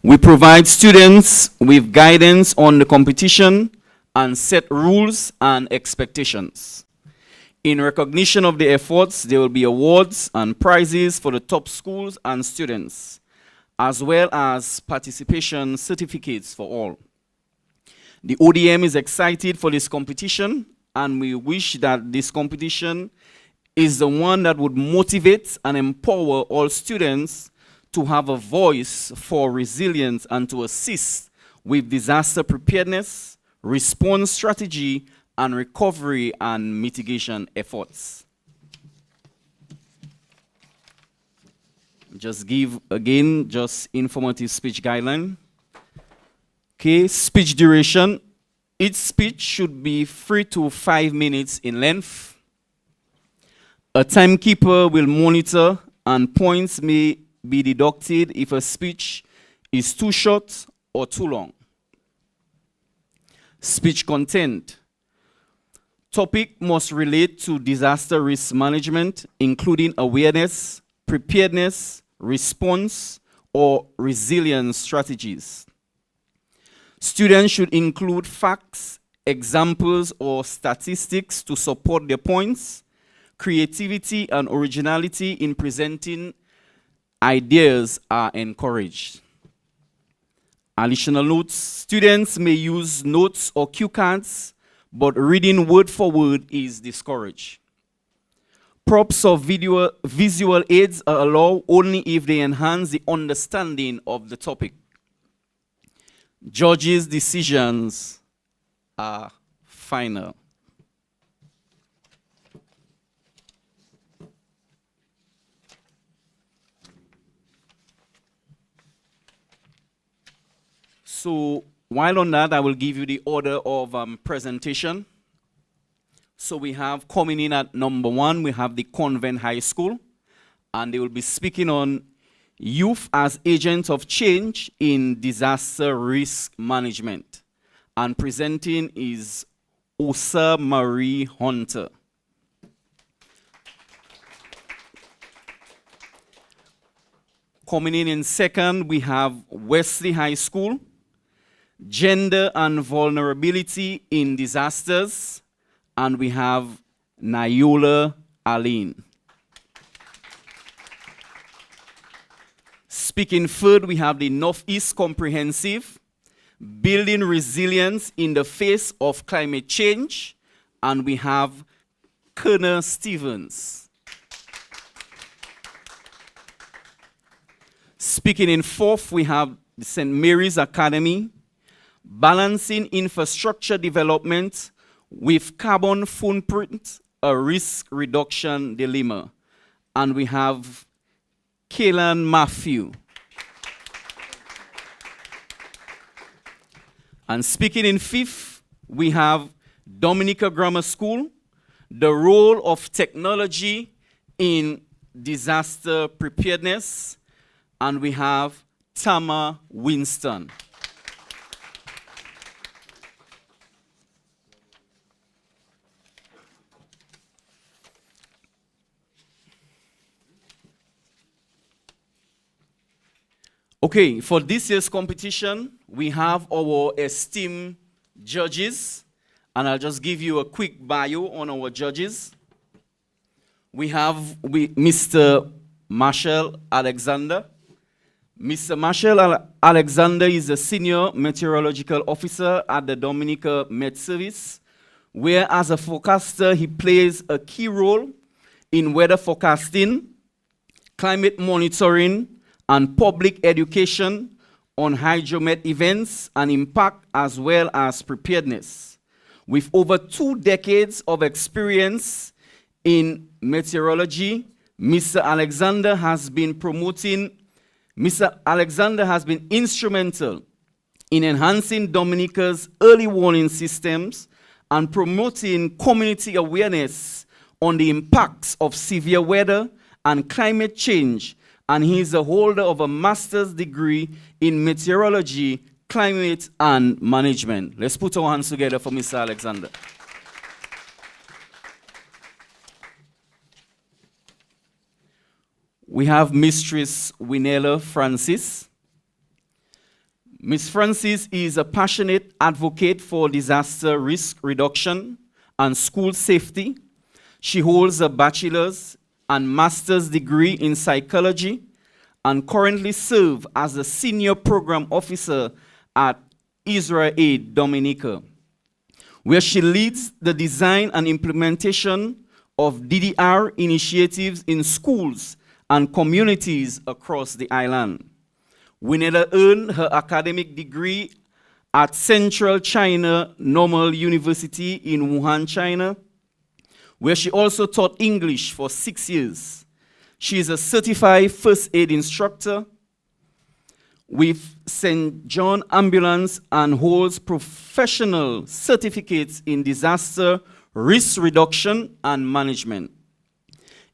We provide students with guidance on the competition and set rules and expectations. In recognition of the efforts, there will be awards and prizes for the top schools and students, as well as participation certificates for all. The ODM is excited for this competition, and we wish that this competition is the one that would motivate and empower all students to have a voice for resilience and to assist with disaster preparedness, response strategy, and recovery and mitigation efforts. Just give, again, just informative speech guideline. Okay, speech duration. Each speech should be 3 to 5 minutes in length. A timekeeper will monitor and points may be deducted if a speech is too short or too long. Speech content. Topic must relate to disaster risk management, including awareness, preparedness, response, or resilience strategies. Students should include facts, examples, or statistics to support their points. Creativity and originality in presenting ideas are encouraged. Additional notes. Students may use notes or cue cards, but reading word for word is discouraged. Props or visual aids are allowed only if they enhance the understanding of the topic. Judges' decisions are final. So while on that, I will give you the order of presentation. So we have coming in at number 1, we have the Convent High School, and they will be speaking on youth as agents of change in disaster risk management. And presenting is Osa Marie Hunter. Coming in second, we have Wesley High School, Gender and Vulnerability in Disasters, and we have Nayola Aline. Speaking third, we have the Northeast Comprehensive, Building Resilience in the Face of Climate Change, and we have Colonel Stevens. Speaking in fourth, we have the St. Mary's Academy, Balancing Infrastructure Development with Carbon Footprint, a Risk Reduction Dilemma. And we have Kaylan Matthew. And speaking in fifth, we have Dominica Grammar School, the role of technology in disaster preparedness. And we have Tama Winston. Okay, for this year's competition, we have our esteemed judges, and I'll just give you a quick bio on our judges. We have Mr. Marshall Alexander. Mr. Marshall Alexander is a senior meteorological officer at the Dominica Met Service, where as a forecaster, he plays a key role in weather forecasting, climate monitoring, and public education on hydromet events and impact as well as preparedness. With over 2 decades of experience in meteorology, Mr. Alexander has been instrumental in enhancing Dominica's early warning systems and promoting community awareness on the impacts of severe weather and climate change, and he is the holder of a master's degree in meteorology, climate, and management. Let's put our hands together for Mr. Alexander. We have Mistress Winella Francis. Ms. Francis is a passionate advocate for disaster risk reduction and school safety. She holds a bachelor's and master's degree in psychology and currently serves as a senior program officer at Israel Aid Dominica, where she leads the design and implementation of DDR initiatives in schools and communities across the island. Winella earned her academic degree at Central China Normal University in Wuhan, China, where she also taught English for 6 years. She is a certified first aid instructor with St. John Ambulance and holds professional certificates in disaster risk reduction and management.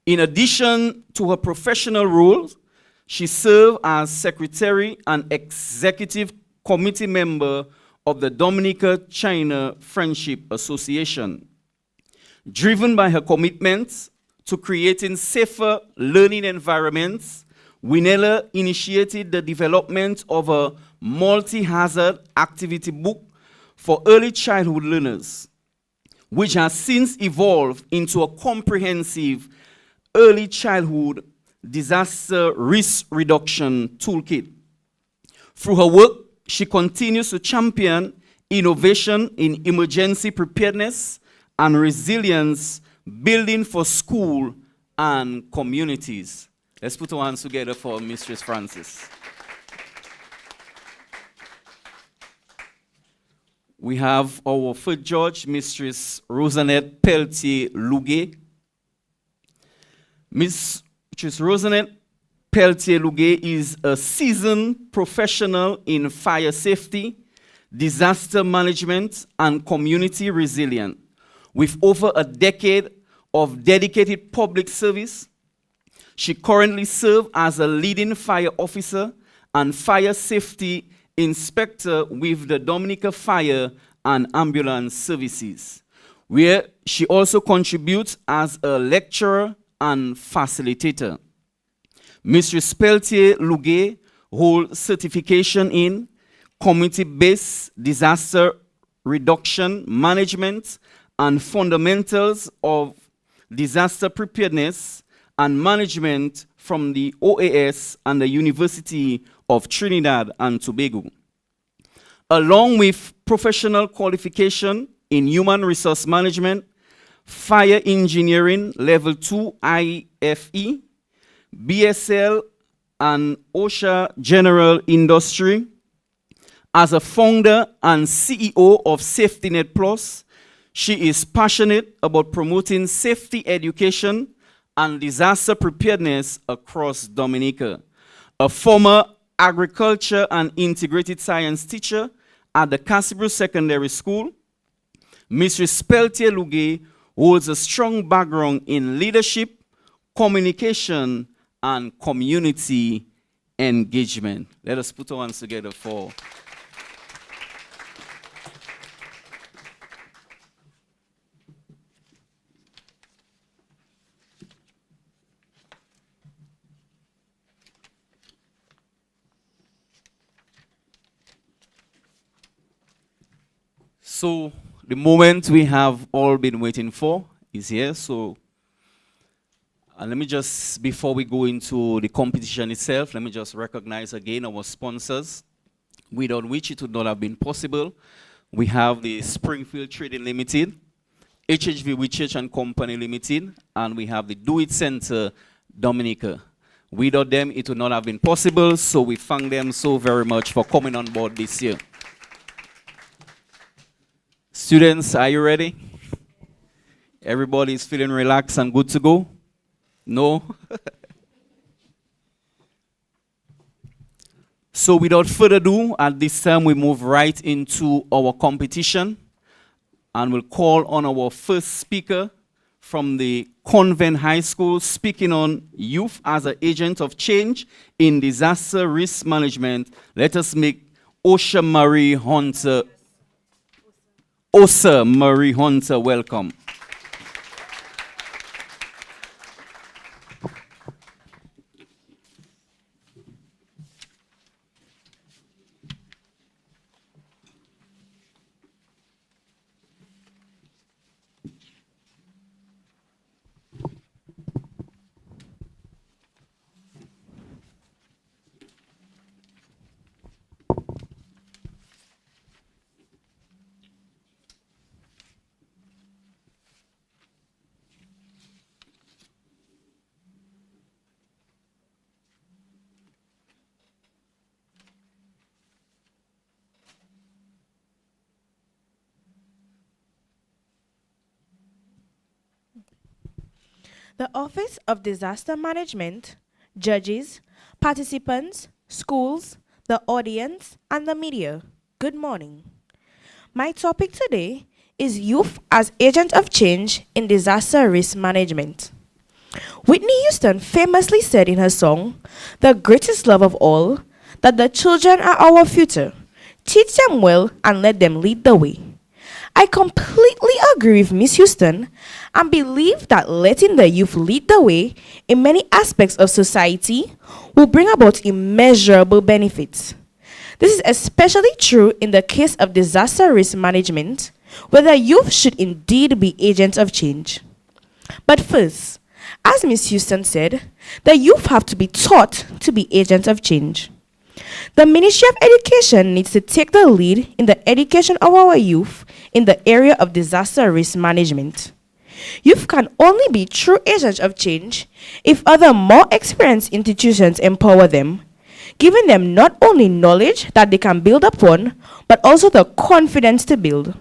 In addition to her professional roles, she served as secretary and executive committee member of the Dominica-China Friendship Association. Driven by her commitment to creating safer learning environments, Winella initiated the development of a multi-hazard activity book for early childhood learners, which has since evolved into a comprehensive early childhood disaster risk reduction toolkit. Through her work, she continues to champion innovation in emergency preparedness and resilience building for school and communities. Let's put our hands together for Mistress Francis. We have our first judge, Mistress Rosanette Peltier-Luguet. Mistress Rosanette Peltier-Luguet is a seasoned professional in fire safety, disaster management, and community resilience. With over a decade of dedicated public service, she currently serves as a leading fire officer and fire safety inspector with the Dominica Fire and Ambulance Services, where she also contributes as a lecturer and facilitator. Mistress Peltier-Luguet holds certification in community-based disaster reduction management and fundamentals of disaster preparedness and management from the OAS and the University of Trinidad and Tobago. Along with professional qualification in human resource management, fire engineering level 2 IFE, BSL and OSHA General Industry. As a founder and CEO of SafetyNet Plus, she is passionate about promoting safety education and disaster preparedness across Dominica. A former agriculture and integrated science teacher at the Cassibro Secondary School, Mistress Peltier-Luguet holds a strong background in leadership, communication, and community engagement. Let us put our hands together for So the moment we have all been waiting for is here. So let me just, before we go into the competition itself, let me just recognize again our sponsors, without which it would not have been possible. We have the Springfield Trading Limited, HHV Whitchurch and Company Limited, and we have the Do It Center Dominica. Without them, it would not have been possible, so we thank them so very much for coming on board this year. Students, are you ready? Everybody is feeling relaxed and good to go? No? So without further ado, at this time we move right into our competition, and we'll call on our first speaker from the Convent High School, speaking on youth as an agent of change in disaster risk management. Let us make Osa Marie Hunter welcome. The Office of Disaster Management, judges, participants, schools, the audience, and the media. Good morning. My topic today is youth as agent of change in disaster risk management. Whitney Houston famously said in her song, "The greatest love of all, that the children are our future. Teach them well and let them lead the way." I completely agree with Miss Houston and believe that letting the youth lead the way in many aspects of society will bring about immeasurable benefits. This is especially true in the case of disaster risk management, where the youth should indeed be agents of change. But first, as Miss Houston said, the youth have to be taught to be agents of change. The Ministry of Education needs to take the lead in the education of our youth in the area of disaster risk management. Youth can only be true agents of change if other more experienced institutions empower them, giving them not only knowledge that they can build upon, but also the confidence to build.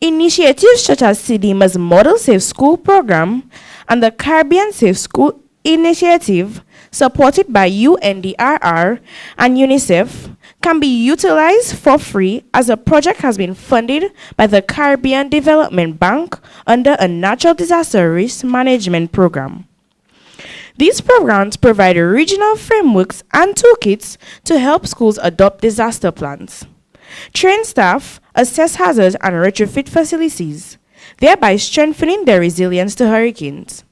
Initiatives such as CDMA's Model Safe School program and the Caribbean Safe School initiative, supported by UNDRR and UNICEF, can be utilized for free as a project has been funded by the Caribbean Development Bank under a natural disaster risk management program. These programs provide regional frameworks and toolkits to help schools adopt disaster plans, train staff, assess hazards, and retrofit facilities, thereby strengthening their resilience to hurricanes.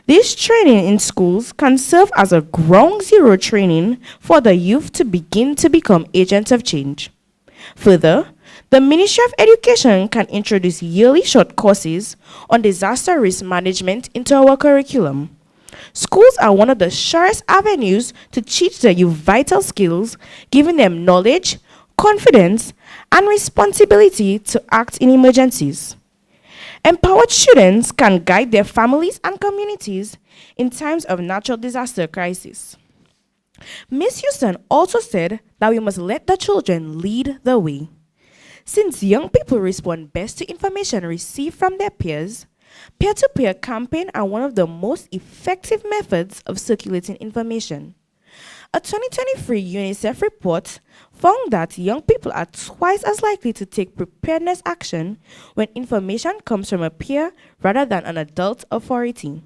This training in schools can serve as a ground zero training for the youth to begin to become agents of change. Further, the Ministry of Education can introduce yearly short courses on disaster risk management into our curriculum. Schools are one of the surest avenues to teach the youth vital skills, giving them knowledge, confidence, and responsibility to act in emergencies. Empowered students can guide their families and communities in times of natural disaster crisis. Ms. Houston also said that we must let the children lead the way. Since young people respond best to information received from their peers, peer-to-peer campaigns are one of the most effective methods of circulating information. A 2023 UNICEF report found that young people are twice as likely to take preparedness action when information comes from a peer rather than an adult authority.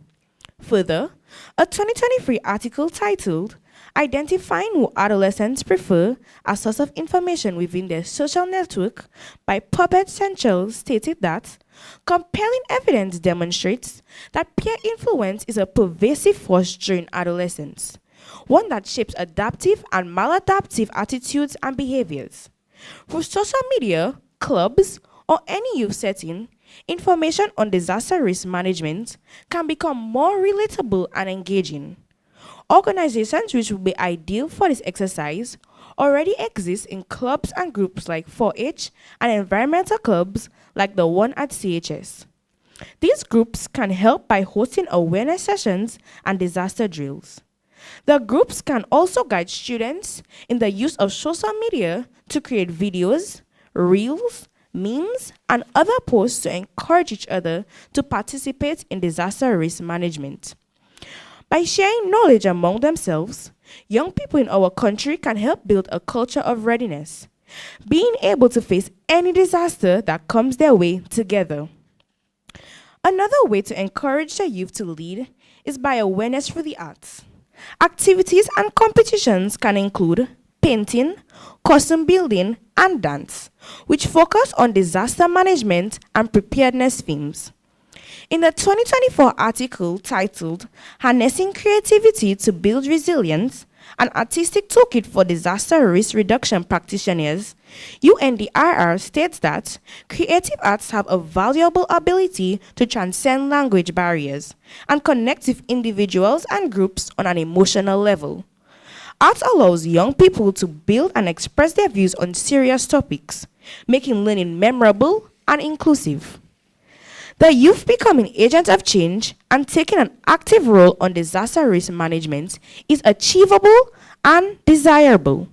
Further, a 2023 article titled "Identifying Who Adolescents Prefer as Source of Information Within Their Social Network" by PubMed Central stated that compelling evidence demonstrates that peer influence is a pervasive force during adolescence, one that shapes adaptive and maladaptive attitudes and behaviors. Through social media, clubs, or any youth setting, information on disaster risk management can become more relatable and engaging. Organizations which would be ideal for this exercise already exist in clubs and groups like 4-H and environmental clubs like the one at CHS. These groups can help by hosting awareness sessions and disaster drills. The groups can also guide students in the use of social media to create videos, reels, memes, and other posts to encourage each other to participate in disaster risk management. By sharing knowledge among themselves, young people in our country can help build a culture of readiness, being able to face any disaster that comes their way together. Another way to encourage the youth to lead is by awareness through the arts. Activities and competitions can include painting, costume building, and dance, which focus on disaster management and preparedness themes. In the 2024 article titled "Harnessing Creativity to Build Resilience, an Artistic Toolkit for Disaster Risk Reduction Practitioners," UNDRR states that creative arts have a valuable ability to transcend language barriers and connect with individuals and groups on an emotional level. Art allows young people to build and express their views on serious topics, making learning memorable and inclusive. The youth becoming agents of change and taking an active role on disaster risk management is achievable and desirable.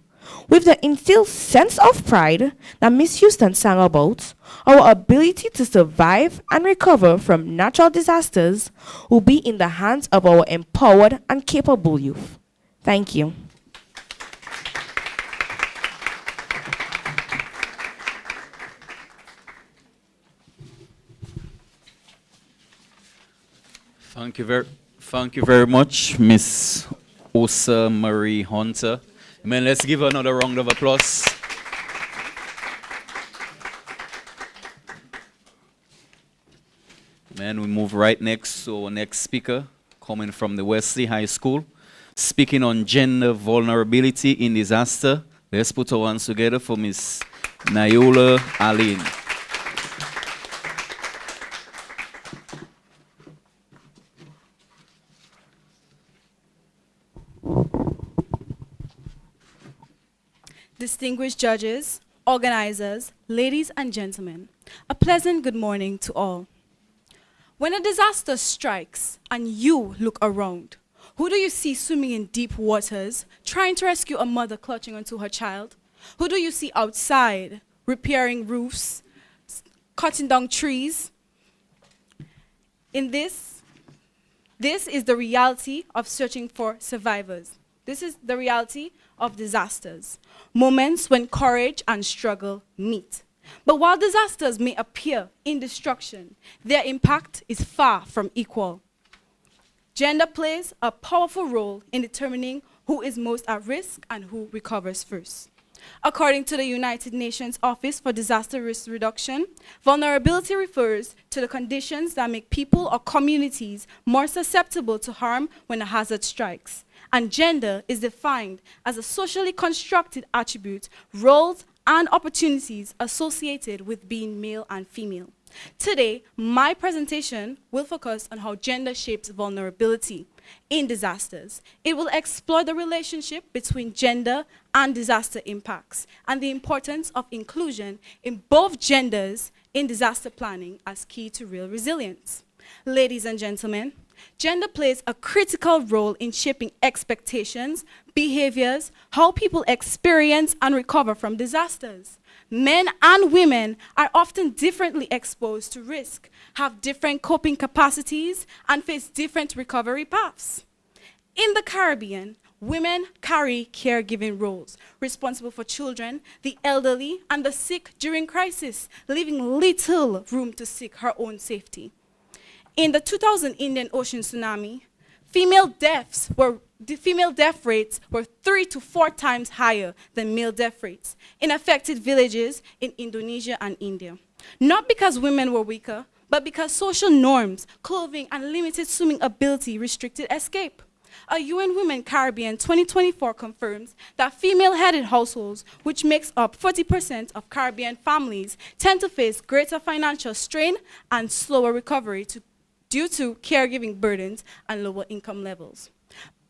With the instilled sense of pride that Miss Houston sang about, our ability to survive and recover from natural disasters will be in the hands of our empowered and capable youth. Thank you. Thank you very much, Miss Osa Marie Hunter. Man, let's give her another round of applause. Man, we move right next to our next speaker, coming from the Wesley High School, speaking on gender vulnerability in disaster. Let's put our hands together for Miss Nayola Aline. Distinguished judges, organizers, ladies and gentlemen, a pleasant good morning to all. When a disaster strikes and you look around, who do you see swimming in deep waters, trying to rescue a mother clutching onto her child? Who do you see outside, repairing roofs, cutting down trees? This is the reality of searching for survivors. This is the reality of disasters, moments when courage and struggle meet. But while disasters may appear in destruction, their impact is far from equal. Gender plays a powerful role in determining who is most at risk and who recovers first. According to the United Nations Office for Disaster Risk Reduction, vulnerability refers to the conditions that make people or communities more susceptible to harm when a hazard strikes. And gender is defined as a socially constructed attribute, roles, and opportunities associated with being male and female. Today, my presentation will focus on how gender shapes vulnerability in disasters. It will explore the relationship between gender and disaster impacts and the importance of inclusion in both genders in disaster planning as key to real resilience. Ladies and gentlemen, gender plays a critical role in shaping expectations, behaviors, how people experience and recover from disasters. Men and women are often differently exposed to risk, have different coping capacities, and face different recovery paths. In the Caribbean, women carry caregiving roles, responsible for children, the elderly, and the sick during crisis, leaving little room to seek her own safety. In the 2000 Indian Ocean tsunami, female death rates were 3 to 4 times higher than male death rates in affected villages in Indonesia and India. Not because women were weaker, but because social norms, clothing, and limited swimming ability restricted escape. A UN Women Caribbean 2024 confirms that female-headed households, which makes up 40% of Caribbean families, tend to face greater financial strain and slower recovery due to caregiving burdens and lower income levels.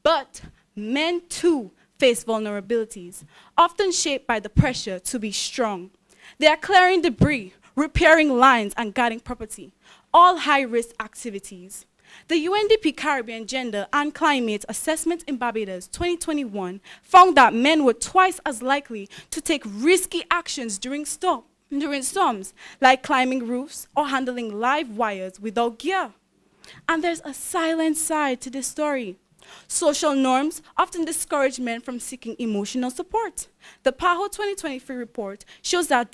But men too face vulnerabilities, often shaped by the pressure to be strong. They are clearing debris, repairing lines, and guarding property, all high-risk activities. The UNDP Caribbean Gender and Climate Assessment in Barbados 2021 found that men were twice as likely to take risky actions during storms, like climbing roofs or handling live wires without gear. And there's a silent side to this story. Social norms often discourage men from seeking emotional support. The PAHO 2023 report shows that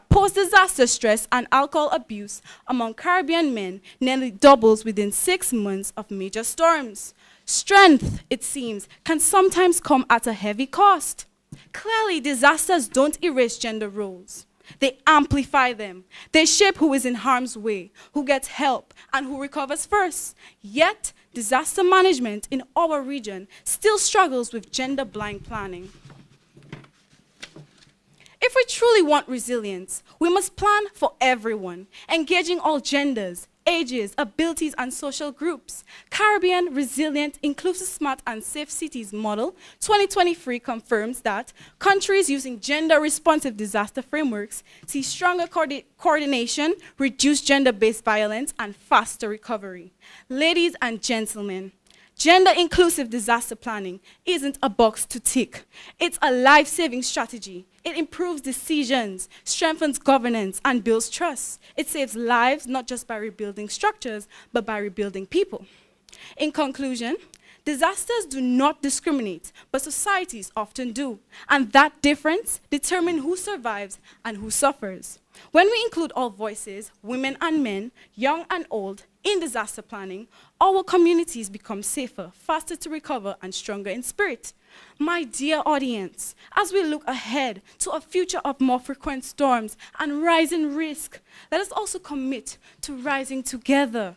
post-disaster stress and alcohol abuse among Caribbean men nearly doubles within 6 months of major storms. Strength, it seems, can sometimes come at a heavy cost. Clearly, disasters don't erase gender roles. They amplify them. They shape who is in harm's way, who gets help, and who recovers first. Yet, disaster management in our region still struggles with gender-blind planning. If we truly want resilience, we must plan for everyone, engaging all genders, ages, abilities, and social groups. Caribbean Resilient, Inclusive, Smart, and Safe Cities Model 2023 confirms that countries using gender-responsive disaster frameworks see stronger coordination, reduced gender-based violence, and faster recovery. Ladies and gentlemen, Gender-inclusive disaster planning isn't a box to tick. It's a life-saving strategy. It improves decisions, strengthens governance, and builds trust. It saves lives not just by rebuilding structures, but by rebuilding people. In conclusion, disasters do not discriminate, but societies often do. And that difference determines who survives and who suffers. When we include all voices, women and men, young and old, in disaster planning, our communities become safer, faster to recover, and stronger in spirit. My dear audience, as we look ahead to a future of more frequent storms and rising risk, let us also commit to rising together,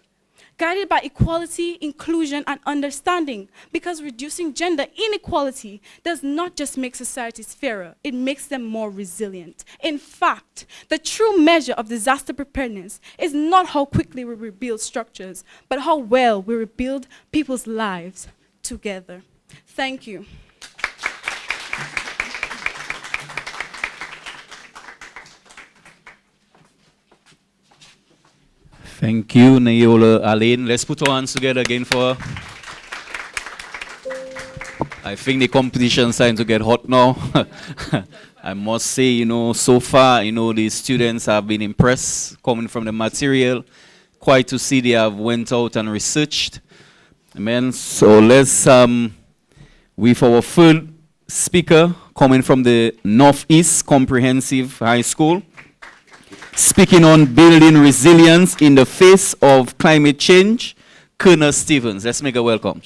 guided by equality, inclusion, and understanding, because reducing gender inequality does not just make societies fairer, it makes them more resilient. In fact, the true measure of disaster preparedness is not how quickly we rebuild structures, but how well we rebuild people's lives together. Thank you. Thank you, Nayola Aline. Let's put our hands together again for her. I think the competition is starting to get hot now. I must say, so far, the students have been impressed coming from the material. Quite to see they have went out and researched. Amen. So let's, with our third speaker coming from the Northeast Comprehensive High School, speaking on building resilience in the face of climate change, Colonel Stevens. Let's make a welcome.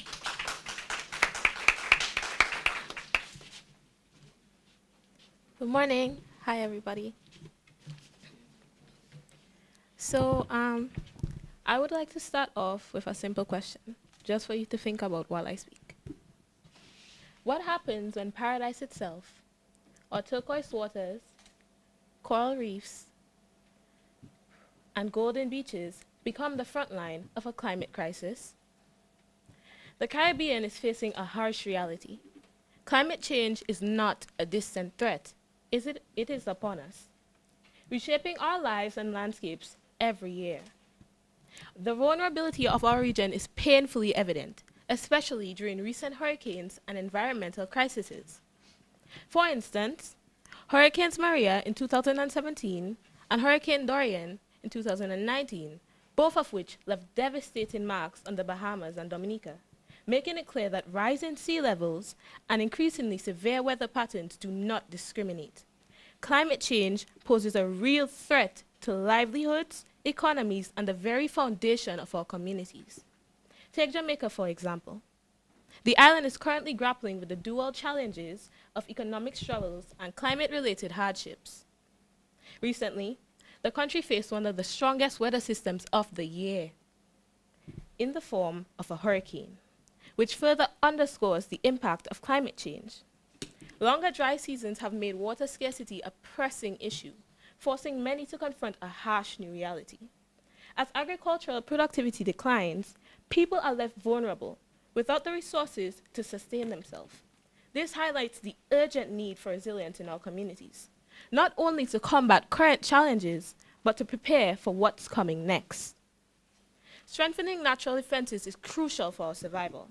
Good morning. Hi, everybody. So, I would like to start off with a simple question, just for you to think about while I speak. What happens when paradise itself, or turquoise waters, coral reefs, and golden beaches become the front line of a climate crisis? The Caribbean is facing a harsh reality. Climate change is not a distant threat. It is upon us, reshaping our lives and landscapes every year. The vulnerability of our region is painfully evident, especially during recent hurricanes and environmental crises. For instance, Hurricanes Maria in 2017 and Hurricane Dorian in 2019, both of which left devastating marks on the Bahamas and Dominica, making it clear that rising sea levels and increasingly severe weather patterns do not discriminate. Climate change poses a real threat to livelihoods, economies, and the very foundation of our communities. Take Jamaica, for example. The island is currently grappling with the dual challenges of economic struggles and climate-related hardships. Recently, the country faced one of the strongest weather systems of the year, in the form of a hurricane, which further underscores the impact of climate change. Longer dry seasons have made water scarcity a pressing issue, forcing many to confront a harsh new reality. As agricultural productivity declines, people are left vulnerable, without the resources to sustain themselves. This highlights the urgent need for resilience in our communities, not only to combat current challenges, but to prepare for what's coming next. Strengthening natural defenses is crucial for our survival.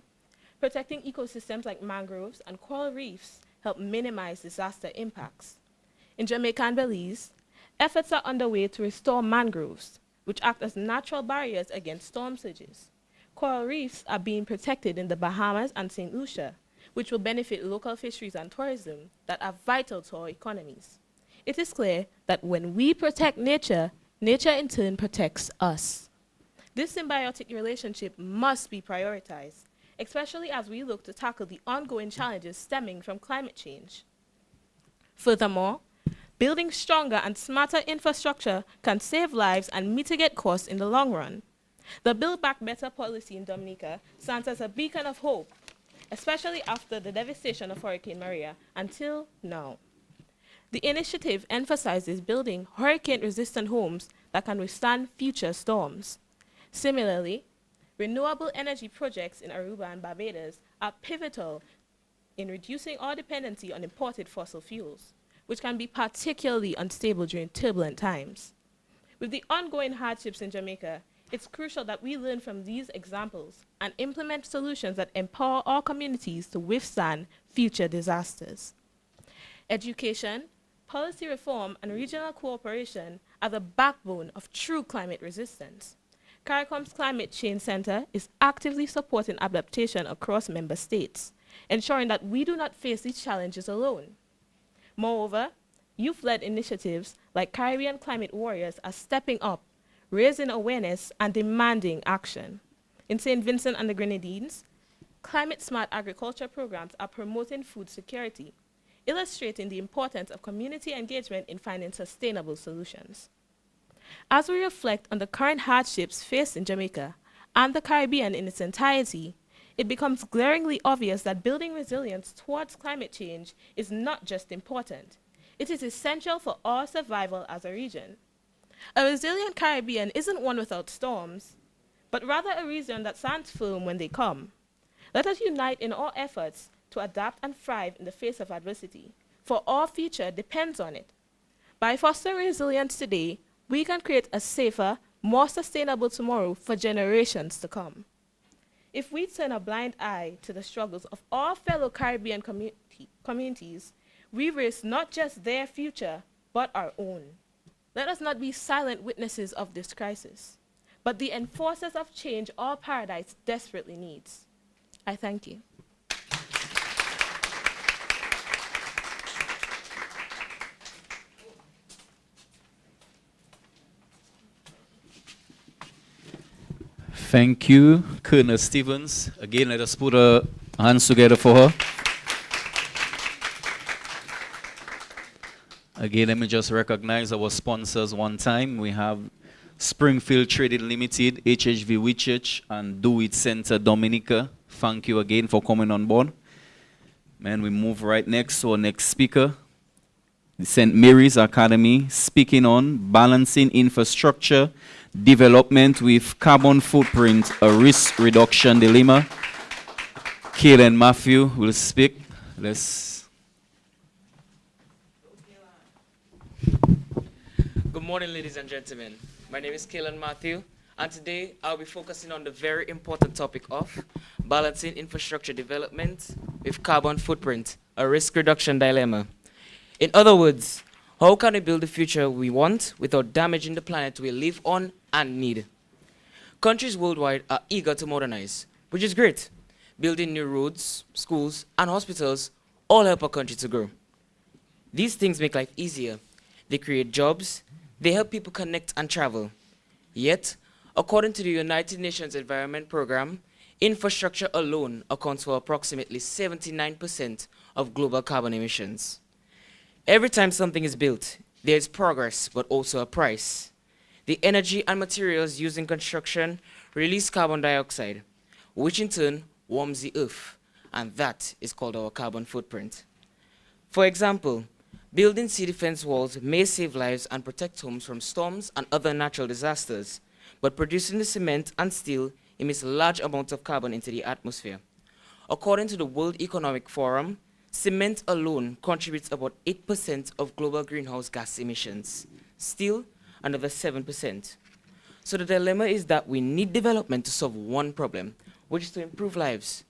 Protecting ecosystems like mangroves and coral reefs help minimize disaster impacts. In Jamaica and Belize, efforts are underway to restore mangroves, which act as natural barriers against storm surges. Coral reefs are being protected in the Bahamas and St. Lucia, which will benefit local fisheries and tourism that are vital to our economies. It is clear that when we protect nature, nature in turn protects us. This symbiotic relationship must be prioritized, especially as we look to tackle the ongoing challenges stemming from climate change. Furthermore, building stronger and smarter infrastructure can save lives and mitigate costs in the long run. The Build Back Better policy in Dominica stands as a beacon of hope, especially after the devastation of Hurricane Maria until now. The initiative emphasizes building hurricane-resistant homes that can withstand future storms. Similarly, renewable energy projects in Aruba and Barbados are pivotal in reducing our dependency on imported fossil fuels, which can be particularly unstable during turbulent times. With the ongoing hardships in Jamaica, It's crucial that we learn from these examples and implement solutions that empower our communities to withstand future disasters. Education, policy reform, and regional cooperation are the backbone of true climate resistance. CARICOM's Climate Change Center is actively supporting adaptation across member states, ensuring that we do not face these challenges alone. Moreover, youth-led initiatives like Caribbean Climate Warriors are stepping up, raising awareness and demanding action. In St. Vincent and the Grenadines, climate-smart agriculture programs are promoting food security, illustrating the importance of community engagement in finding sustainable solutions. As we reflect on the current hardships faced in Jamaica and the Caribbean in its entirety, it becomes glaringly obvious that building resilience towards climate change is not just important, it is essential for our survival as a region. A resilient Caribbean isn't one without storms, but rather a region that stands firm when they come. Let us unite in our efforts to adapt and thrive in the face of adversity, for our future depends on it. By fostering resilience today, we can create a safer, more sustainable tomorrow for generations to come. If we turn a blind eye to the struggles of our fellow Caribbean communities, we risk not just their future, but our own. Let us not be silent witnesses of this crisis, but the enforcers of change our paradise desperately needs. I thank you. Thank you, Colonel Stevens. Again, let us put our hands together for her. Again, let me just recognize our sponsors one time. We have Springfield Trading Limited, HHV Whitchurch, and Do It Center Dominica. Thank you again for coming on board. And we move right next to our next speaker, the St. Mary's Academy, speaking on balancing infrastructure development with carbon footprint, a risk reduction dilemma. Kaylin Matthew will speak. Good morning, ladies and gentlemen. My name is Kaylin Matthew, and today I'll be focusing on the very important topic of balancing infrastructure development with carbon footprint, a risk reduction dilemma. In other words, how can we build the future we want without damaging the planet we live on and need? Countries worldwide are eager to modernize, which is great. Building new roads, schools, and hospitals all help our country to grow. These things make life easier. They create jobs, they help people connect and travel. Yet, according to the United Nations Environment Programme, infrastructure alone accounts for approximately 79% of global carbon emissions. Every time something is built, there is progress, but also a price. The energy and materials used in construction release carbon dioxide, which in turn warms the earth, and that is called our carbon footprint. For example, building city fence walls may save lives and protect homes from storms and other natural disasters, but producing the cement and steel emits large amounts of carbon into the atmosphere. According to the World Economic Forum, cement alone contributes about 8% of global greenhouse gas emissions. Steel, another 7%. So the dilemma is that we need development to solve one problem, which is to improve lives,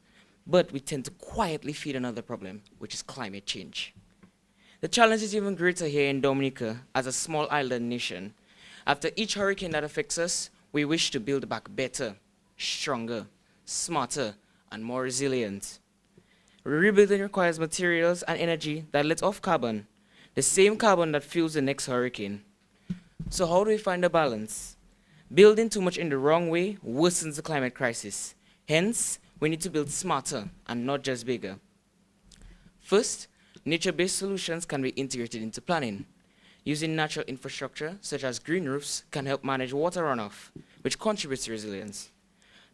but we tend to quietly feed another problem, which is climate change. The challenge is even greater here in Dominica as a small island nation. After each hurricane that affects us, we wish to build back better, stronger, smarter, and more resilient. Rebuilding requires materials and energy that let off carbon, the same carbon that fuels the next hurricane. So how do we find a balance? Building too much in the wrong way worsens the climate crisis. Hence, we need to build smarter and not just bigger. First, nature-based solutions can be integrated into planning. Using natural infrastructure, such as green roofs, can help manage water runoff, which contributes to resilience.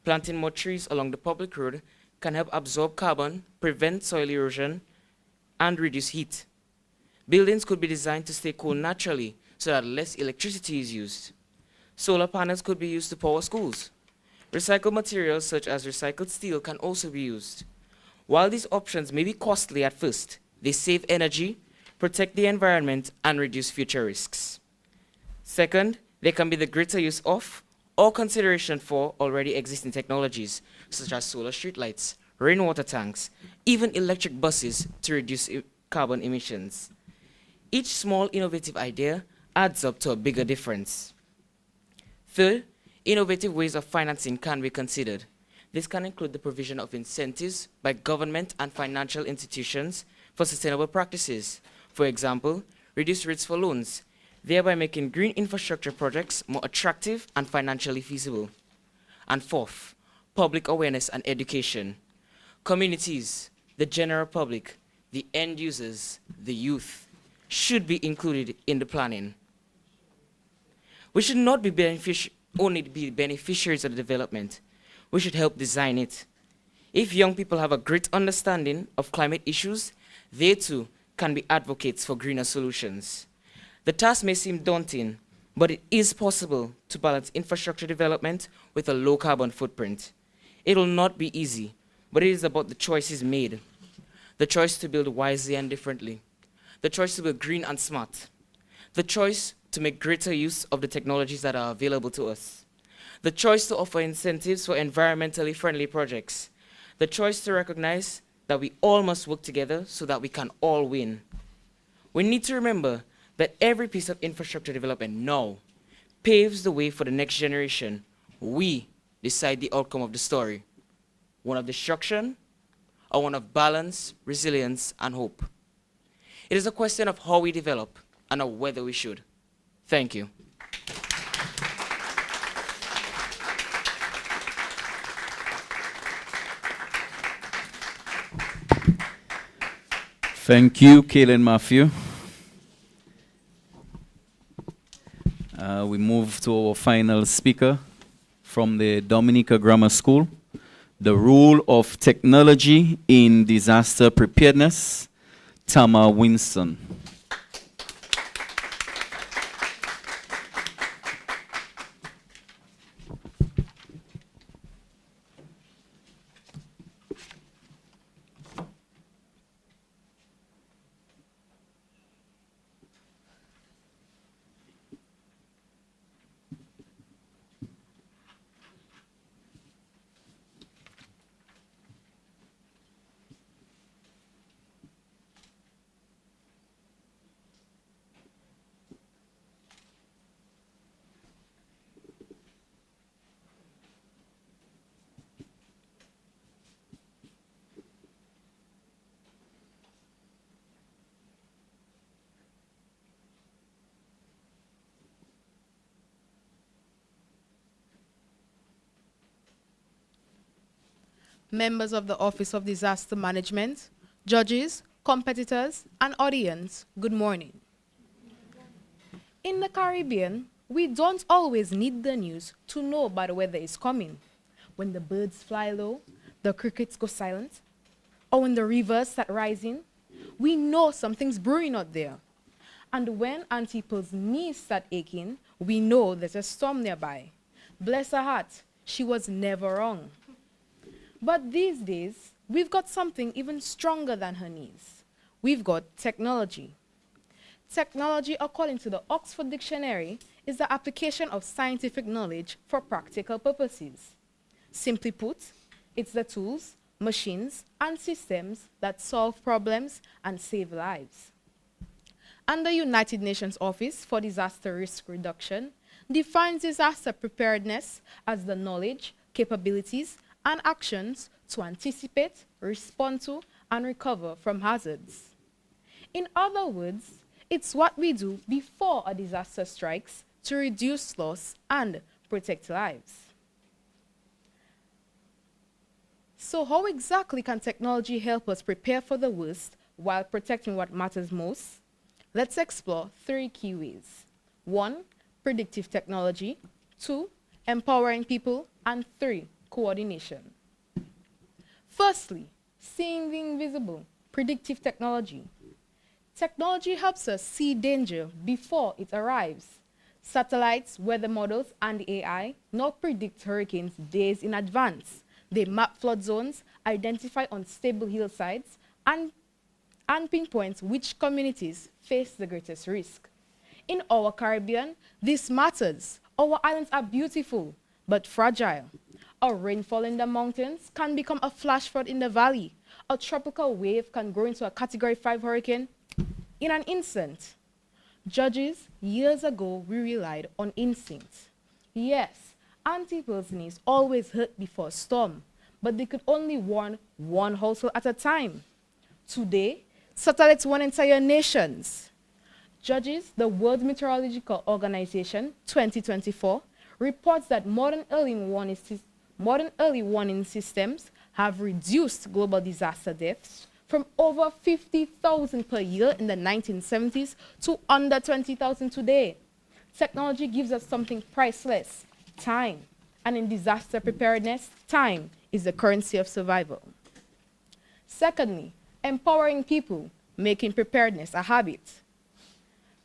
Planting more trees along the public road can help absorb carbon, prevent soil erosion, and reduce heat. Buildings could be designed to stay cool naturally so that less electricity is used. Solar panels could be used to power schools. Recycled materials such as recycled steel can also be used. While these options may be costly at first, they save energy, protect the environment, and reduce future risks. Second, there can be the greater use of or consideration for already existing technologies, such as solar streetlights, rainwater tanks, even electric buses to reduce carbon emissions. Each small innovative idea adds up to a bigger difference. Third, innovative ways of financing can be considered. This can include the provision of incentives by government and financial institutions for sustainable practices. For example, reduced rates for loans, thereby making green infrastructure projects more attractive and financially feasible. And fourth, public awareness and education. Communities, the general public, the end users, the youth, should be included in the planning. We should not be only be beneficiaries of the development. We should help design it. If young people have a great understanding of climate issues, they too can be advocates for greener solutions. The task may seem daunting, but it is possible to balance infrastructure development with a low carbon footprint. It will not be easy, but it is about the choices made. The choice to build wisely and differently. The choice to build green and smart. The choice to make greater use of the technologies that are available to us. The choice to offer incentives for environmentally friendly projects. The choice to recognize that we all must work together so that we can all win. We need to remember that every piece of infrastructure development now paves the way for the next generation. We decide the outcome of the story. One of destruction or one of balance, resilience, and hope. It is a question of how we develop and of whether we should. Thank you. Thank you, Kaylin Matthew. We move to our final speaker from the Dominica Grammar School. The role of technology in disaster preparedness, Tama Winston. Members of the Office of Disaster Management, judges, competitors, and audience, good morning. In the Caribbean, we don't always need the news to know bad weather is coming. When the birds fly low, the crickets go silent, or when the rivers start rising, we know something's brewing out there. And when Auntie Pearl's knees start aching, we know there's a storm nearby. Bless her heart, she was never wrong. But these days, we've got something even stronger than her knees. We've got technology. Technology, according to the Oxford Dictionary, is the application of scientific knowledge for practical purposes. Simply put, it's the tools, machines, and systems that solve problems and save lives. And the United Nations Office for Disaster Risk Reduction defines disaster preparedness as the knowledge, capabilities, and actions to anticipate, respond to, and recover from hazards. In other words, it's what we do before a disaster strikes to reduce loss and protect lives. So how exactly can technology help us prepare for the worst while protecting what matters most? Let's explore 3 key ways. 1, predictive technology. 2, empowering people. And 3, coordination. Firstly, seeing the invisible, predictive technology. Technology helps us see danger before it arrives. Satellites, weather models, and AI now predict hurricanes days in advance. They map flood zones, identify unstable hillsides, and pinpoint which communities face the greatest risk. In our Caribbean, this matters. Our islands are beautiful. but fragile. A rainfall in the mountains can become a flash flood in the valley. A tropical wave can grow into a Category 5 hurricane in an instant. Judges, years ago, we relied on instinct. Yes, anti-pilsners always hurt before a storm, but they could only warn one household at a time. Today, satellites warn entire nations. Judges, the World Meteorological Organization 2024 reports that modern early warning systems have reduced global disaster deaths from over 50,000 per year in the 1970s to under 20,000 today. Technology gives us something priceless, time. And in disaster preparedness, time is the currency of survival. Secondly, empowering people, making preparedness a habit.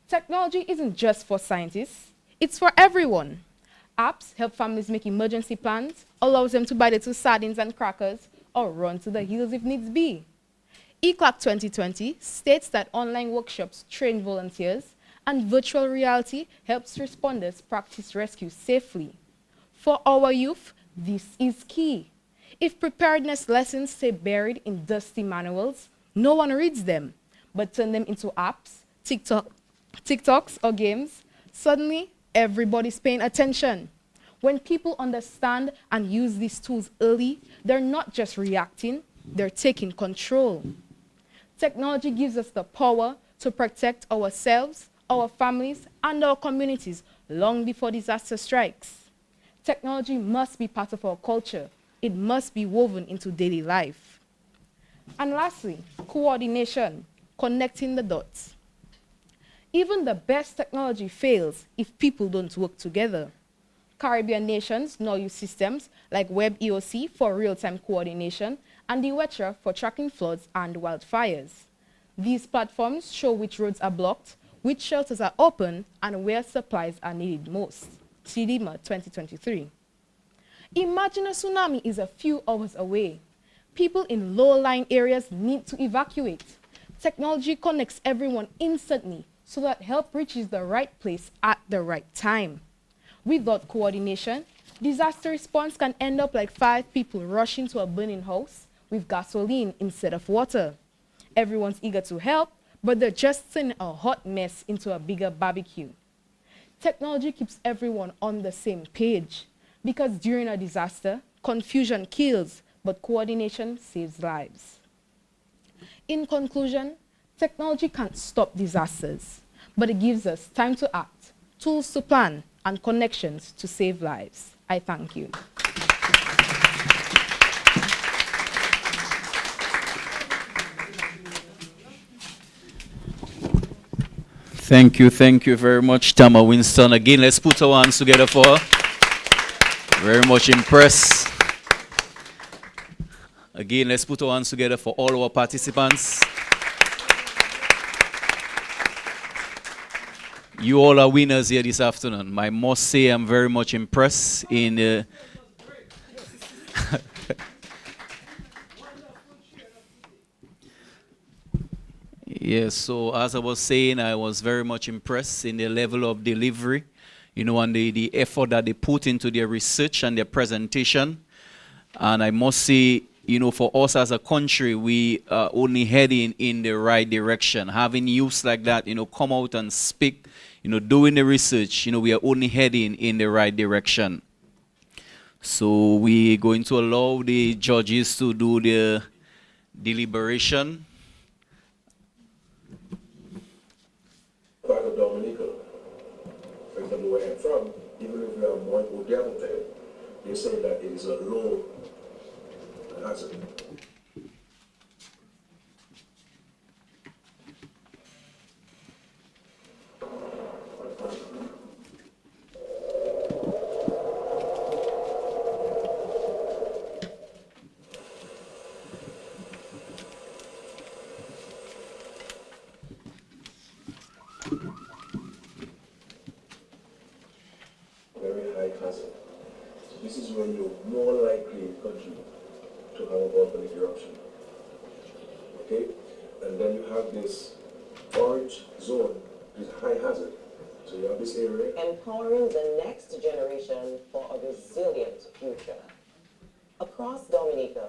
Technology isn't just for scientists, it's for everyone. Apps help families make emergency plans, allows them to buy little sardines and crackers, or run to the hills if needs be. ECLAC 2020 states that online workshops train volunteers, and virtual reality helps responders practice rescue safely. For our youth, this is key. If preparedness lessons stay buried in dusty manuals, no one reads them, but turn them into apps, TikToks, or games, suddenly everybody's paying attention. When people understand and use these tools early, they're not just reacting, they're taking control. Technology gives us the power to protect ourselves, our families, and our communities long before disaster strikes. Technology must be part of our culture. It must be woven into daily life. And lastly, coordination, connecting the dots. Even the best technology fails if people don't work together. Caribbean nations now use systems like WebEOC for real-time coordination and the WETRA for tracking floods and wildfires. These platforms show which roads are blocked, which shelters are open, and where supplies are needed most. CDMA 2023. Imagine a tsunami is a few hours away. People in low-lying areas need to evacuate. Technology connects everyone instantly so that help reaches the right place at the right time. Without coordination, disaster response can end up like 5 people rushing to a burning house with gasoline instead of water. Everyone's eager to help, but they're just turning a hot mess into a bigger barbecue. Technology keeps everyone on the same page because during a disaster, confusion kills, but coordination saves lives. In conclusion, technology can't stop disasters, but it gives us time to act, tools to plan, and connections to save lives. I thank you. Thank you very much, Tama Winston. Again, let's put our hands together for her. Very much impressed. Again, let's put our hands together for all our participants. You all are winners here this afternoon. I must say I'm very much impressed in Yes, so as I was saying, I was very much impressed in the level of delivery, and the effort that they put into their research and their presentation. And I must say, for us as a country, we are only heading in the right direction. Having youths like that, come out and speak, doing the research, we are only heading in the right direction. So we're going to allow the judges to do the deliberation. Part of Dominica, for example, where I'm from, even if we are more down there, they say that it is a low hazard. Very high hazard. So this is when you're more likely in country to have a volcanic eruption. Okay? And then you have this orange zone, this high hazard. So you have this area. Empowering the next generation for a resilient future. Across Dominica,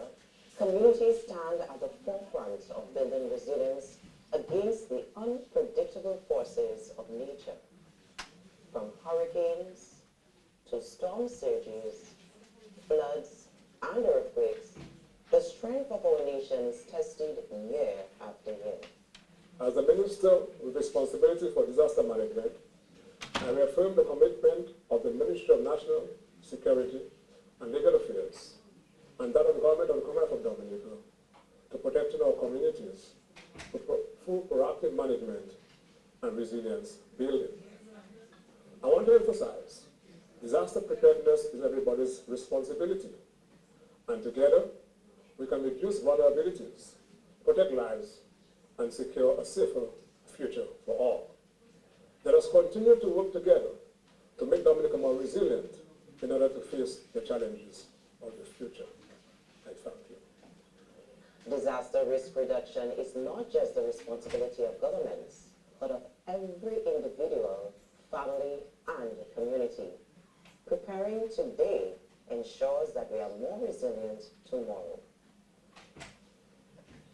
communities stand at the forefront of building resilience against the unpredictable forces of nature. From hurricanes to storm surges, floods, and earthquakes, the strength of our nation is tested year after year. As the Minister with responsibility for disaster management, I reaffirm the commitment of the Ministry of National Security and Legal Affairs and that of the Government of the Commonwealth of Dominica to protecting our communities through proactive management and resilience building. I want to emphasize, disaster preparedness is everybody's responsibility, and together we can reduce vulnerabilities, protect lives, and secure a safer future for all. Let us continue to work together to make Dominica more resilient in order to face the challenges of the future. I thank you. Disaster risk reduction is not just the responsibility of governments, but of every individual, family, and community. Preparing today ensures that we are more resilient tomorrow.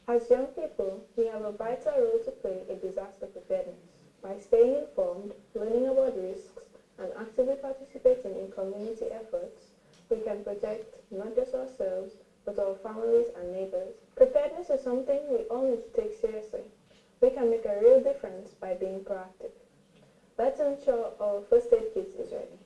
As young people, we have a vital role to play in disaster preparedness. By staying informed, learning about risks, and actively participating in community efforts, we can protect not just ourselves, but our families and neighbors. Preparedness is something we all need to take seriously. We can make a real difference by being proactive. Let's ensure our first aid kit is ready.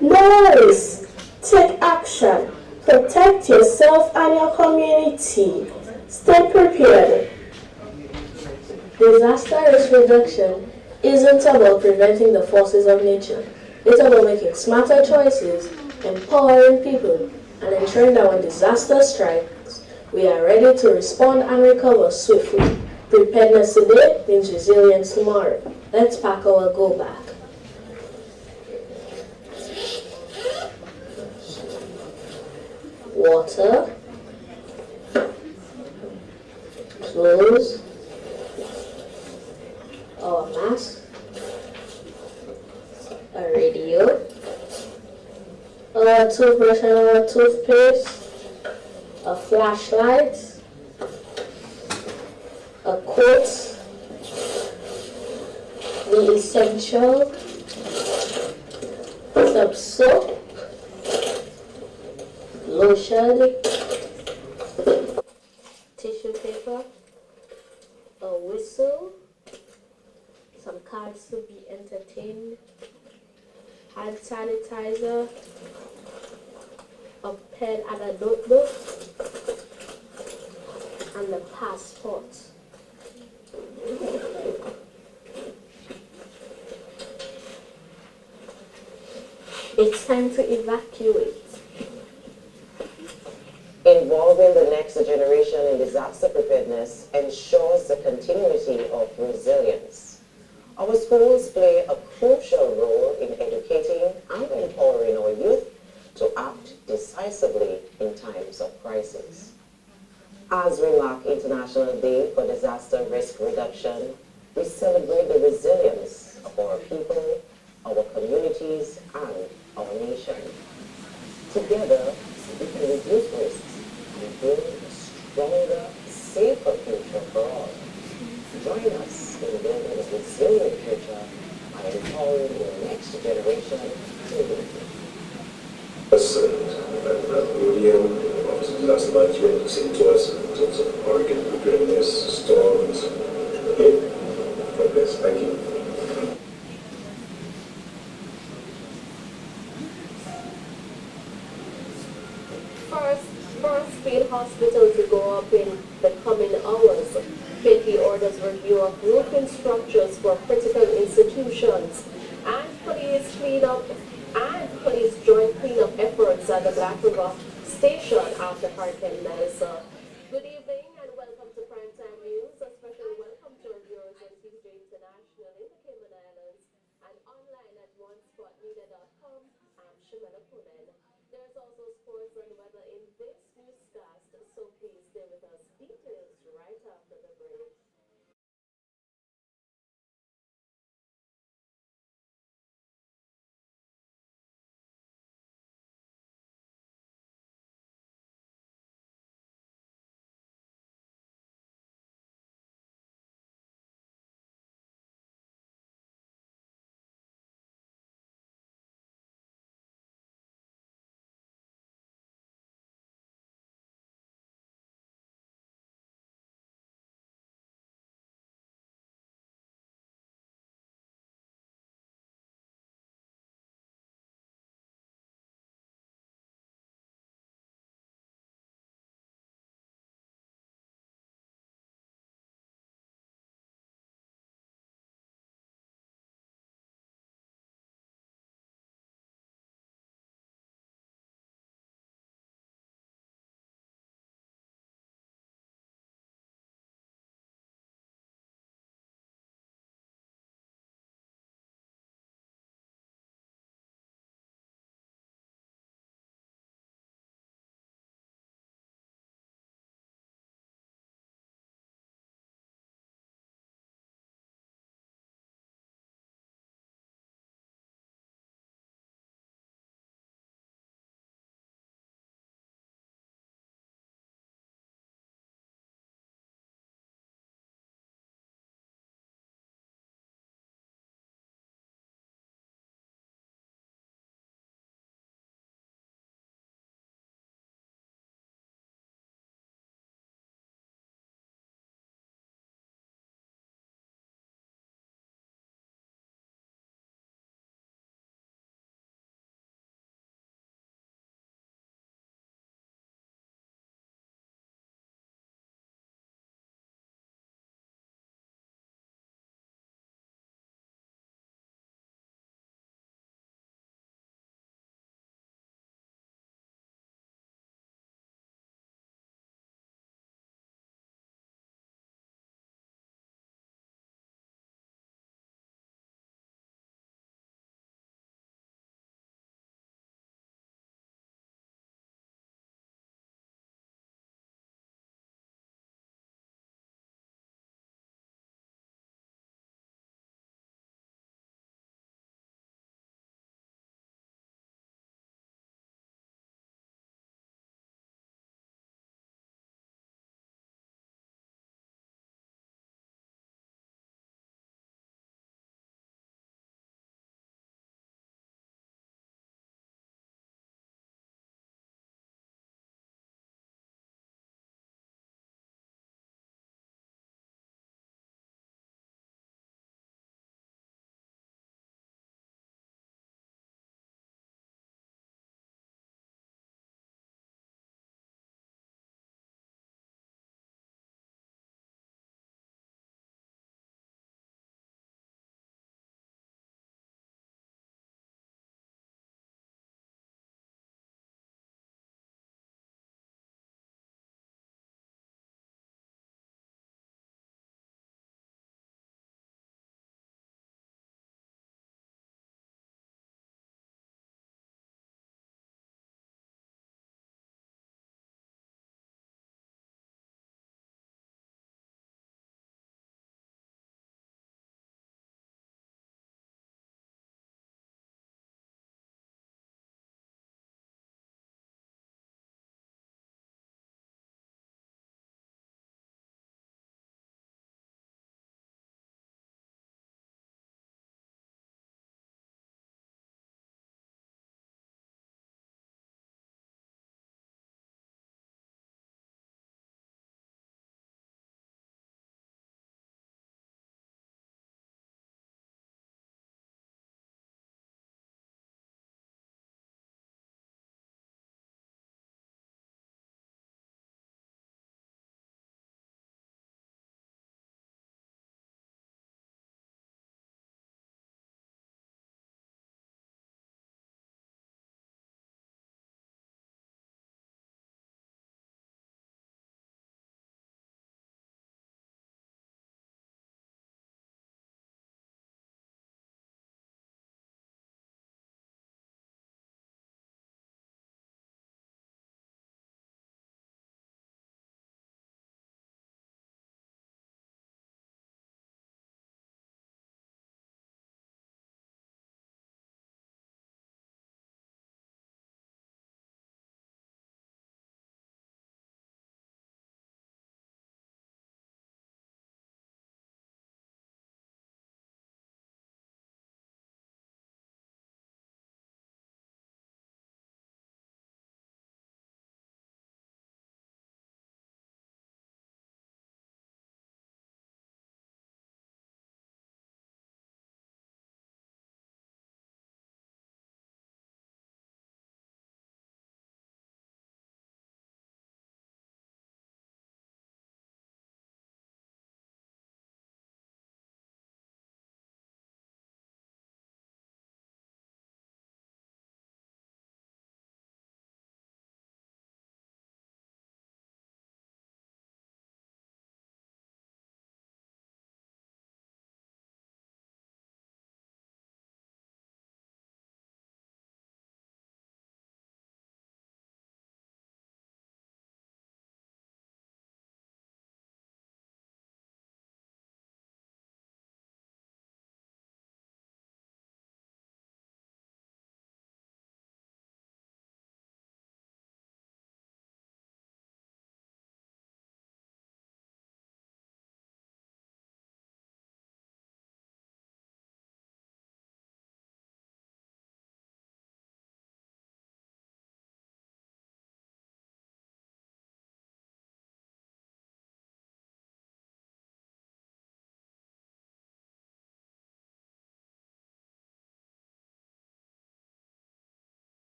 Noise! Take action. Protect yourself and your community. Stay prepared. Disaster risk reduction isn't about preventing the forces of nature. It's about making smarter choices, empowering people, and ensuring that when disaster strikes, we are ready to respond and recover swiftly. Preparedness today means resilience tomorrow. Let's pack our go bag. Water, clothes, our mask, a radio, a toothbrush and a toothpaste, a flashlight, a coat, the essential, some soap, lotion, tissue paper, a whistle, some cards to be entertained, hand sanitizer, a pen and a notebook, and the passport. It's time to evacuate. Involving the next generation in disaster preparedness ensures the continuity of resilience. Our schools play a crucial role in educating and empowering our youth to act decisively in times of crisis. As we mark International Day for Disaster Risk Reduction, we celebrate the resilience of our people, our communities, and our nation. Together, we can reduce risks and build a stronger, safer future for all. Join us in building a resilient future by empowering the next generation to lead. That medium of disaster management is into us in terms of hurricane preparedness, storms. Okay, God bless. Thank you. Forest Field Hospital to go up in the coming hours. Committee orders review of roofing structures for critical institutions, and police joint cleanup efforts at the Black River Station after Hurricane Melissa. Good evening and welcome to Primetime News.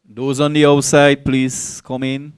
Those on the outside, please come in.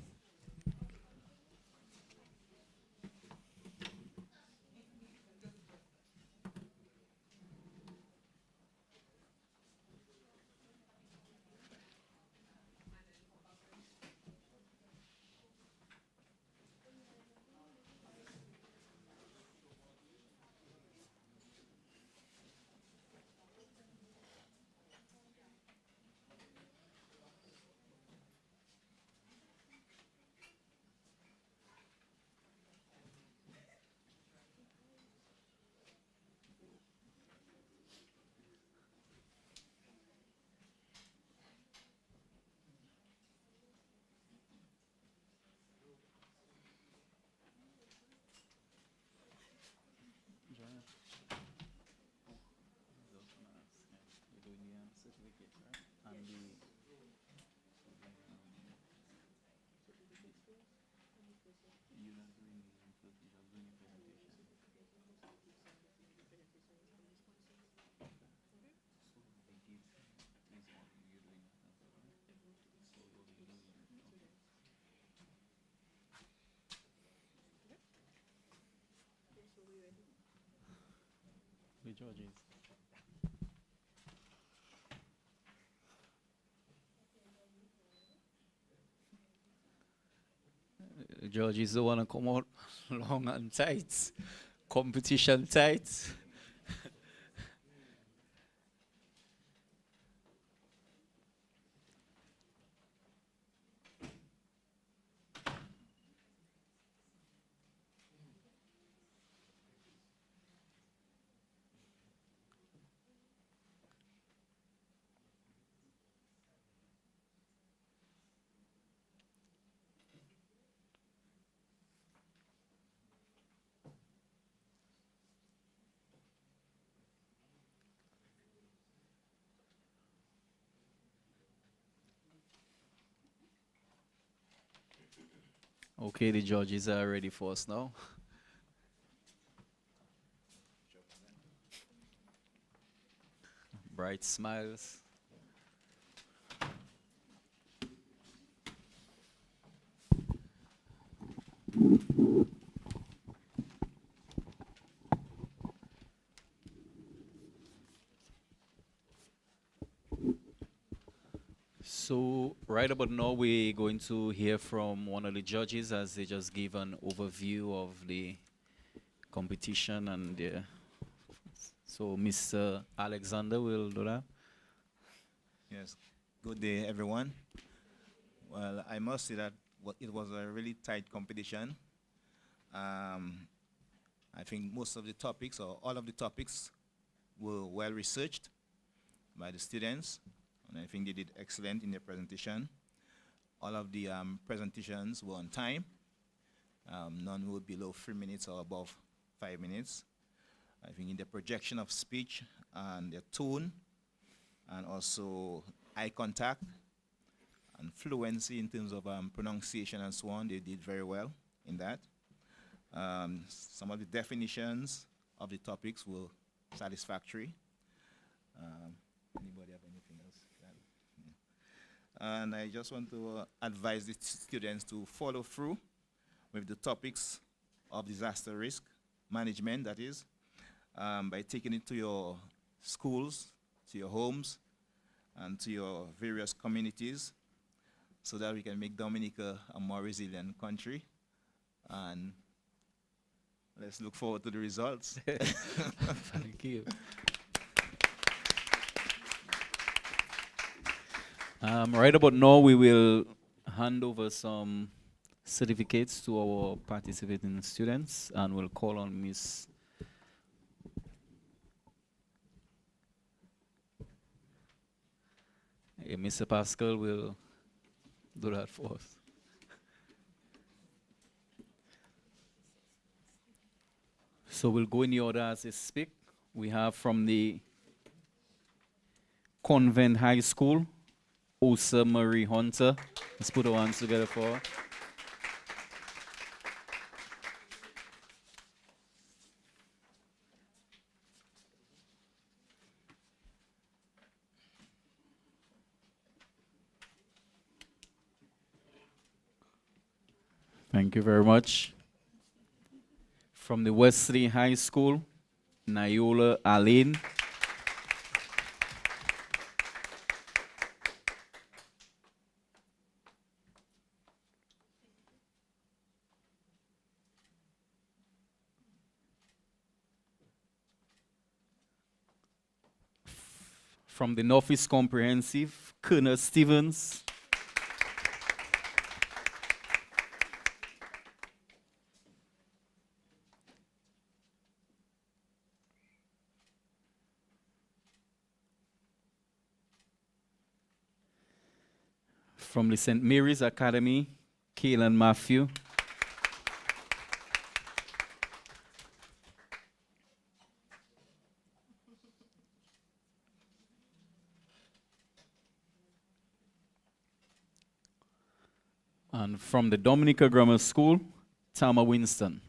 The judges. The judges don't want to come out long and tight. Competition tight. Okay, the judges are ready for us now. Bright smiles. So right about now, we're going to hear from one of the judges as they just give an overview of the competition and so Mr. Alexander will do that. Yes. Good day, everyone. Well, I must say that it was a really tight competition. I think most of the topics, or all of the topics, were well researched by the students, and I think they did excellent in their presentation. All of the presentations were on time. None were below 3 minutes or above 5 minutes. I think in the projection of speech and their tone, and also eye contact and fluency in terms of pronunciation and so on, they did very well in that. Some of the definitions of the topics were satisfactory. Anybody have anything else? And I just want to advise the students to follow through with the topics of disaster risk management, that is, by taking it to your schools, to your homes, and to your various communities, so that we can make Dominica a more resilient country. And let's look forward to the results. Thank you. Right about now, we will hand over some certificates to our participating students, and we'll call on Miss Mr. Pascal will do that for us. So we'll go in the order as they speak. We have from the Convent High School, Osa Marie Hunter. Let's put our hands together for her. Thank you very much. From the Wesley High School, Nayola Aline. From the Northeast Comprehensive, Colonel Stevens. From the St. Mary's Academy, Kaelan Matthew. And from the Dominica Grammar School, Tama Winston.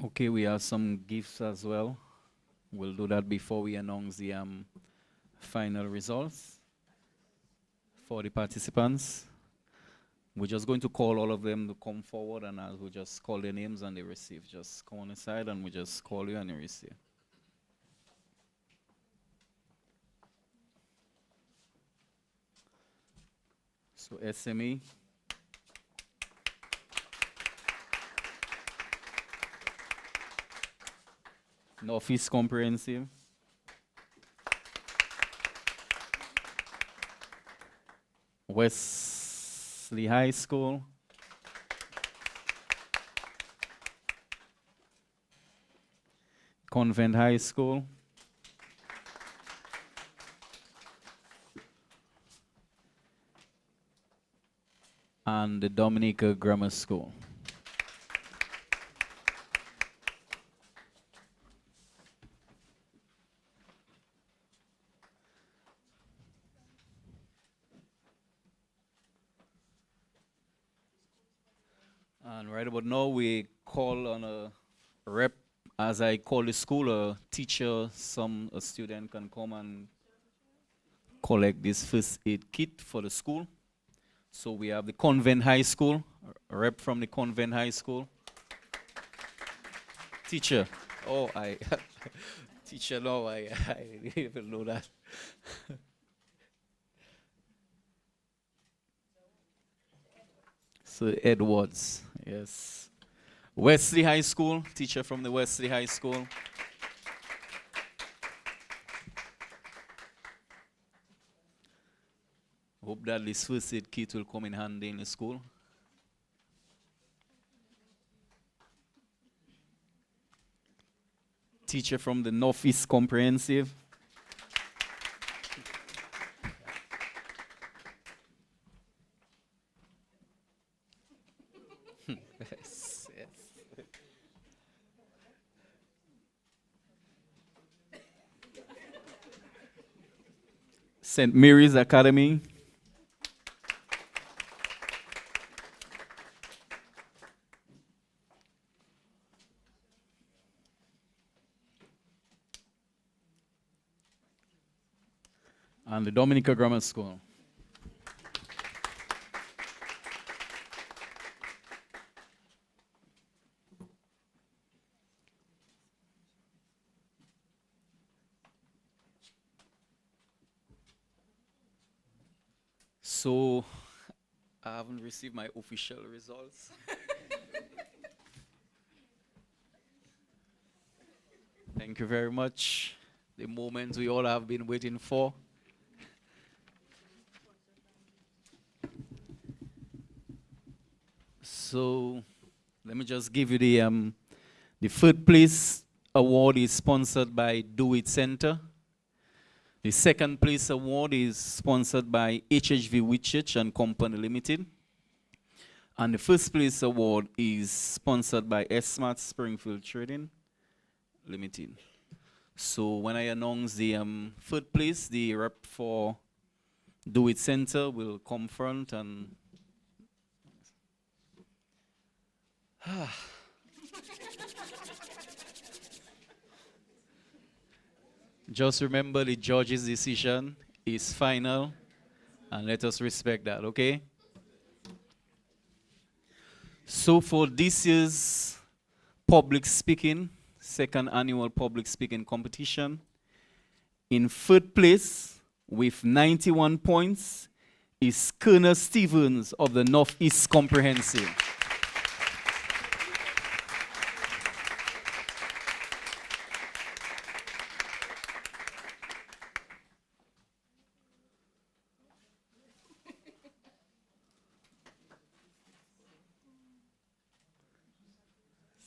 Okay, we have some gifts as well. We'll do that before we announce the final results for the participants. We're just going to call all of them to come forward, and we'll just call their names and they receive. Just come on the side and we just call you and you receive. So SME. Northeast Comprehensive. Wesley High School. Convent High School. And the Dominica Grammar School. And right about now, we call on a rep. As I call the school, a teacher, a student can come and collect this first aid kit for the school. So we have the Convent High School, a rep from the Convent High School. Teacher. Oh, teacher, no, I didn't even know that. So Edwards, yes. Wesley High School, teacher from the Wesley High School. Hope that this first aid kit will come in handy in the school. Teacher from the Northeast Comprehensive. Yes, yes. St. Mary's Academy. And the Dominica Grammar School. So, I haven't received my official results. Thank you very much. The moment we all have been waiting for. So, let me just give you the third place award is sponsored by Do It Center. The second place award is sponsored by HHV Whitchurch and Company Limited. And the first place award is sponsored by S-Mart Springfield Trading Limited. So when I announce the third place, the rep for Do It Center will come front and Just remember the judge's decision is final, and let us respect that, okay? So for this year's public speaking, second annual public speaking competition, in third place with 91 points is Colonel Stevens of the Northeast Comprehensive.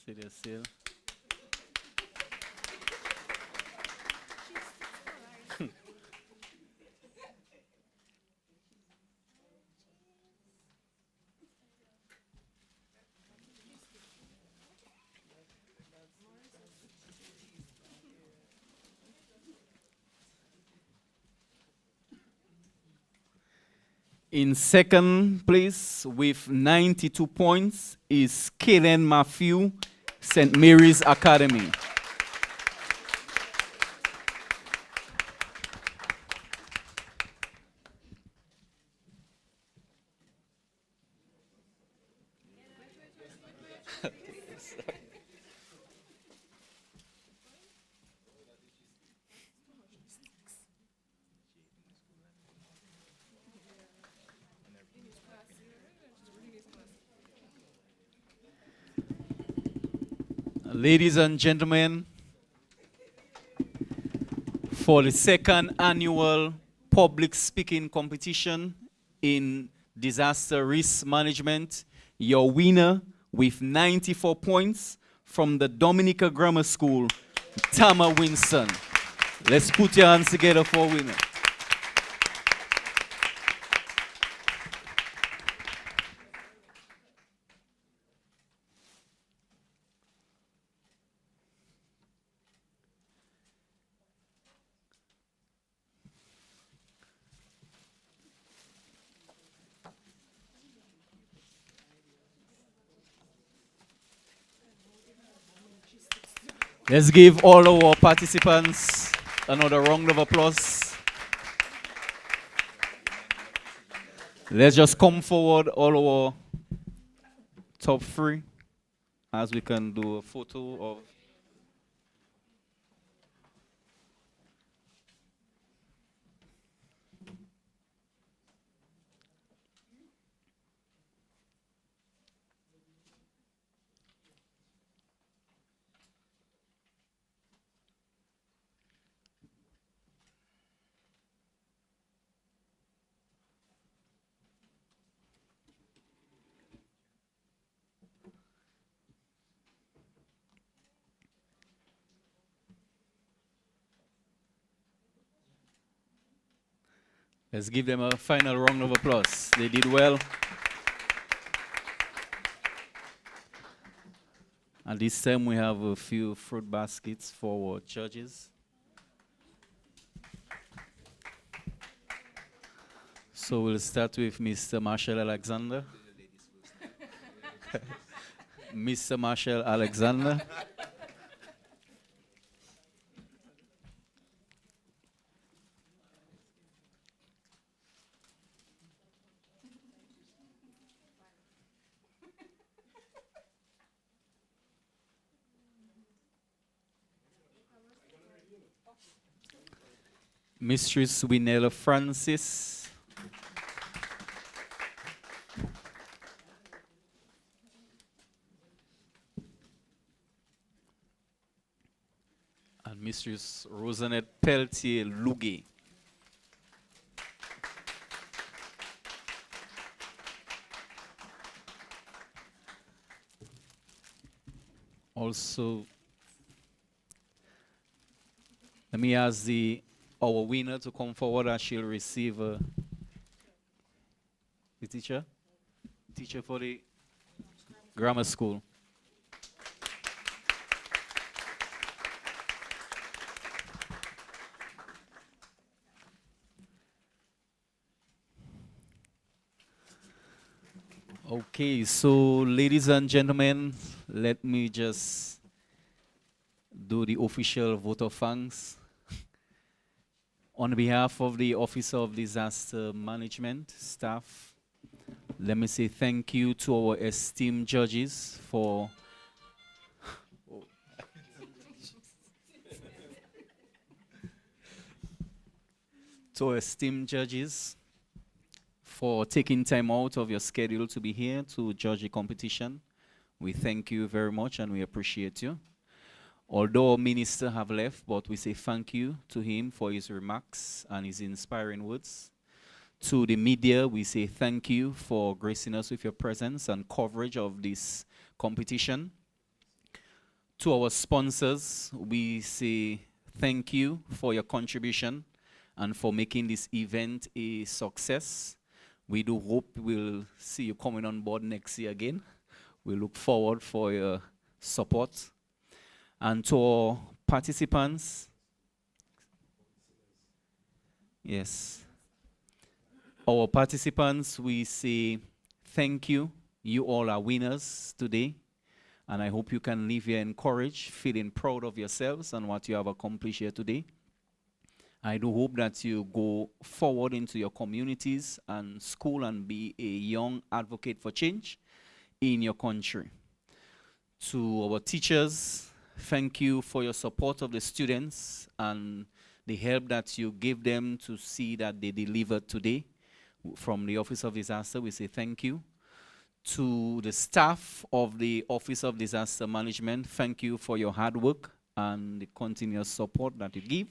See this here. In second place with 92 points is Kalen Matthew, St. Mary's Academy. Ladies and gentlemen, for the second annual public speaking competition in disaster risk management, your winner with 94 points from the Dominica Grammar School, Tama Winston. Let's put your hands together for a winner. Let's give all our participants another round of applause. Let's just come forward, all our top three, as we can do a photo of. Let's give them a final round of applause. They did well. And this time we have a few fruit baskets for our judges. So we'll start with Mr. Marshall Alexander. Mr. Marshall Alexander. Mistress Winella Francis. And Mistress Rosanette Peltier Lugie. Also, let me ask our winner to come forward and she'll receive the teacher for the grammar school. Okay, so ladies and gentlemen, let me just do the official vote of thanks. On behalf of the Office of Disaster Management staff, let me say thank you to our esteemed judges for to our esteemed judges for taking time out of your schedule to be here to judge the competition. We thank you very much and we appreciate you. Although our minister have left, but we say thank you to him for his remarks and his inspiring words. To the media, we say thank you for gracing us with your presence and coverage of this competition. To our sponsors, we say thank you for your contribution and for making this event a success. We do hope we'll see you coming on board next year again. We look forward for your support. And to our participants, yes, our participants, we say thank you. You all are winners today. And I hope you can leave here encouraged, feeling proud of yourselves and what you have accomplished here today. I do hope that you go forward into your communities and school and be a young advocate for change in your country. To our teachers, thank you for your support of the students and the help that you gave them to see that they delivered today. From the Office of Disaster, we say thank you. To the staff of the Office of Disaster Management, thank you for your hard work and the continuous support that you give.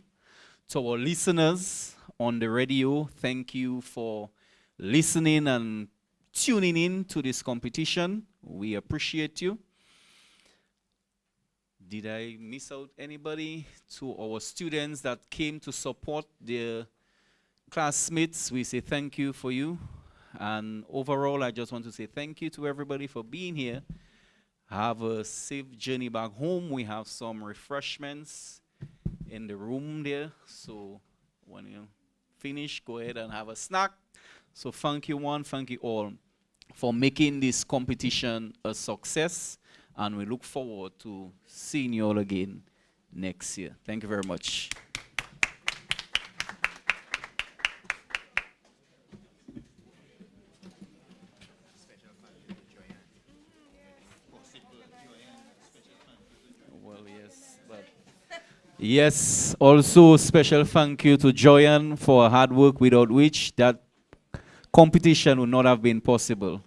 To our listeners on the radio, thank you for listening and tuning in to this competition. We appreciate you. Did I miss out anybody? To our students that came to support their classmates, we say thank you for you. And overall, I just want to say thank you to everybody for being here. Have a safe journey back home. We have some refreshments in the room there. So when you finish, go ahead and have a snack. So thank you one, thank you all for making this competition a success. And we look forward to seeing you all again next year. Thank you very much. Well, yes, but yes, also special thank you to Joyan for her hard work, without which that competition would not have been possible.